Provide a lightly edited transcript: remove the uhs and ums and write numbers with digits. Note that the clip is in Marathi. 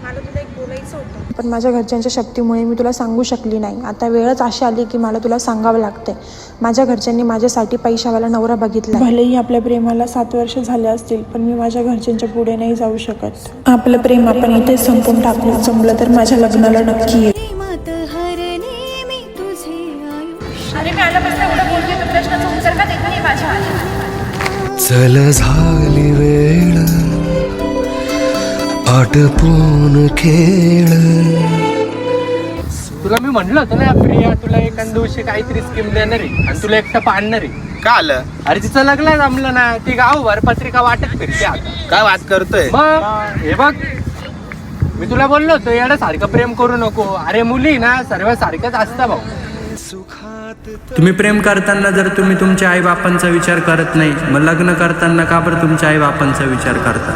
मला तुला एक बोलायचं होतं, पण माझ्या घरच्यांच्या शक्तीमुळे मी तुला सांगू शकली नाही. आता वेळच अशी आली की मला तुला सांगावं लागते. माझ्या घरच्यांनी माझ्यासाठी पैशावाला नवरा बघितला. भलेही आपल्या प्रेमाला 7 वर्ष झाले असतील, पण मी माझ्या घरच्यांच्या पुढे नाही जाऊ शकत. आपलं प्रेम आपण इथेच संपून टाकू. जमलं तर माझ्या लग्नाला नक्की ये. अरे मी आल्यापासून एवढं बोलते, तर प्रश्नाचा उत्तर का देत नाही माझ्या? चल झाली वेळ आटपून खेळ. तुला मी म्हणलं होतं ना प्रिया, तुला एखाद दिवशी काहीतरी स्कीम देणार आहे आणि तुला एकटं पाडणार आहे. का आलं? अरे तिचं लग्न जमलं ना, ती गावभर पत्रिका वाटत फिरते आता. काय वाद करतोय? मग हे बघ, मी तुला बोललो होतो येण्यासारखं प्रेम करू नको. अरे मुली ना सर्व सारखंच असतं भाऊ. तुम्ही प्रेम करताना जर तुम्ही तुमच्या आई बापांचा विचार करत नाही, मग लग्न करताना का बरं तुमच्या आई बापांचा विचार करता?